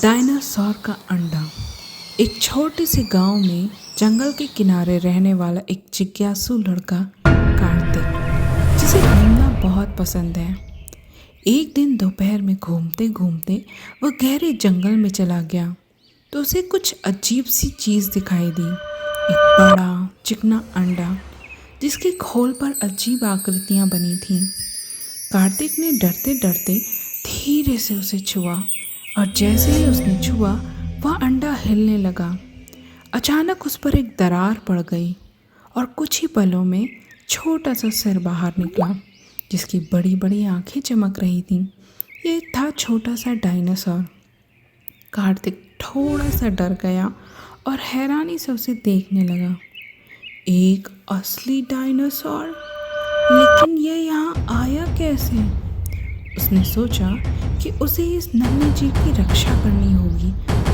Dinosaur का अंडा। एक छोटे से गांव में जंगल के किनारे रहने वाला एक जिज्ञासु लड़का कार्तिक, जिसे घूमना बहुत पसंद है। एक दिन दोपहर में घूमते घूमते वह गहरे जंगल में चला गया तो उसे कुछ अजीब सी चीज़ दिखाई दी। एक बड़ा चिकना अंडा जिसके खोल पर अजीब आकृतियाँ बनी थीं। कार्तिक ने डरते डरते धीरे से उसे छुआ और जैसे ही उसने छुआ वह अंडा हिलने लगा। अचानक उस पर एक दरार पड़ गई और कुछ ही पलों में छोटा सा सिर बाहर निकला जिसकी बड़ी बड़ी आंखें चमक रही थीं। ये था छोटा सा डायनासोर। कार्तिक थोड़ा सा डर गया और हैरानी से उसे देखने लगा। एक असली डायनासोर, लेकिन ये यहाँ आया कैसे? उसने सोचा कि उसे इस नन्हे जीव की रक्षा करनी होगी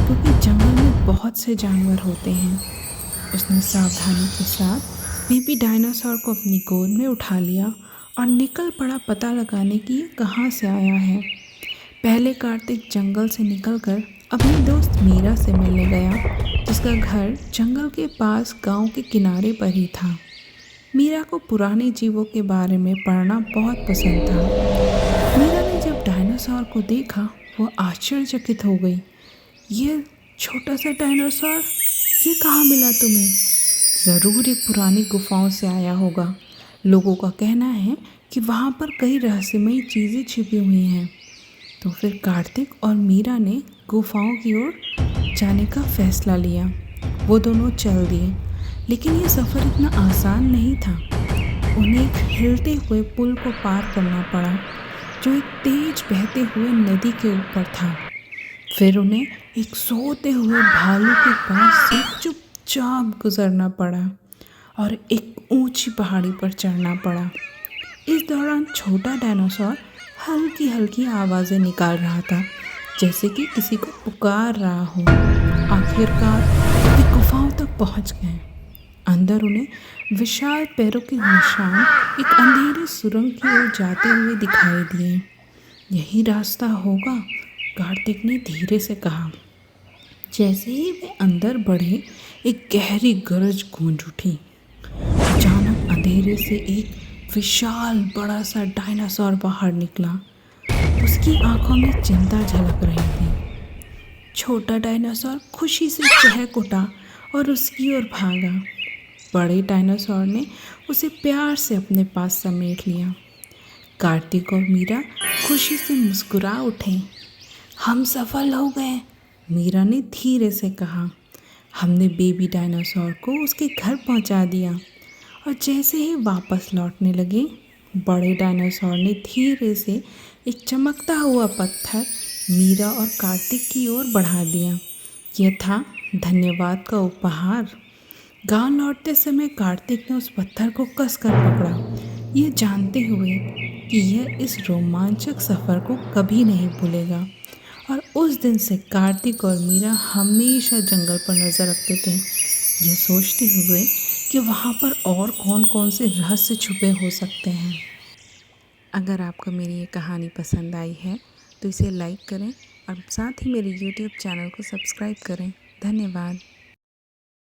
क्योंकि जंगल में बहुत से जानवर होते हैं। उसने सावधानी के साथ बेबी डायनासोर को अपनी गोद में उठा लिया और निकल पड़ा पता लगाने की ये कहाँ से आया है। पहले कार्तिक जंगल से निकलकर अपनी दोस्त मीरा से मिलने गया जिसका घर जंगल के पास गांव के किनारे पर ही था। मीरा को पुराने जीवों के बारे में पढ़ना बहुत पसंद था। मीरा ने जब डायनासोर को देखा वो आश्चर्यचकित हो गई। ये छोटा सा डायनासोर, ये कहाँ मिला तुम्हें? ज़रूर ये पुरानी गुफाओं से आया होगा। लोगों का कहना है कि वहाँ पर कई रहस्यमयी चीज़ें छिपी हुई हैं। तो फिर कार्तिक और मीरा ने गुफाओं की ओर जाने का फैसला लिया। वो दोनों चल दिए, लेकिन ये सफ़र इतना आसान नहीं था। उन्हें एक हिलते हुए पुल को पार करना पड़ा जो एक तेज बहते हुए नदी के ऊपर था। फिर उन्हें एक सोते हुए भालू के पास से चुपचाप गुजरना पड़ा और एक ऊंची पहाड़ी पर चढ़ना पड़ा। इस दौरान छोटा डायनासोर हल्की हल्की आवाज़ें निकाल रहा था जैसे कि किसी को पुकार रहा हो। आखिरकार वे गुफाओं तक पहुंच गए। अंदर उन्हें विशाल पैरों के निशान एक अंधेरी सुरंग की ओर जाते हुए दिखाई दिए। यही रास्ता होगा, कार्तिक ने धीरे से कहा। जैसे ही वे अंदर बढ़े एक गहरी गरज गूंज उठी। अचानक अंधेरे से एक विशाल बड़ा सा डायनासोर बाहर निकला। उसकी आंखों में चिंता झलक रही थी। छोटा डायनासोर खुशी से चहक उठा और उसकी ओर भागा। बड़े डायनासोर ने उसे प्यार से अपने पास समेट लिया। कार्तिक और मीरा खुशी से मुस्कुरा उठे। हम सफल हो गए, मीरा ने धीरे से कहा। हमने बेबी डायनासोर को उसके घर पहुंचा दिया। और जैसे ही वापस लौटने लगे, बड़े डायनासोर ने धीरे से एक चमकता हुआ पत्थर मीरा और कार्तिक की ओर बढ़ा दिया। यह था धन्यवाद का उपहार। गांव लौटते समय कार्तिक ने उस पत्थर को कसकर पकड़ा, ये जानते हुए कि यह इस रोमांचक सफ़र को कभी नहीं भूलेगा। और उस दिन से कार्तिक और मीरा हमेशा जंगल पर नज़र रखते थे, ये सोचते हुए कि वहाँ पर और कौन कौन से रहस्य छुपे हो सकते हैं। अगर आपको मेरी ये कहानी पसंद आई है तो इसे लाइक करें और साथ ही मेरे YouTube चैनल को सब्सक्राइब करें। धन्यवाद।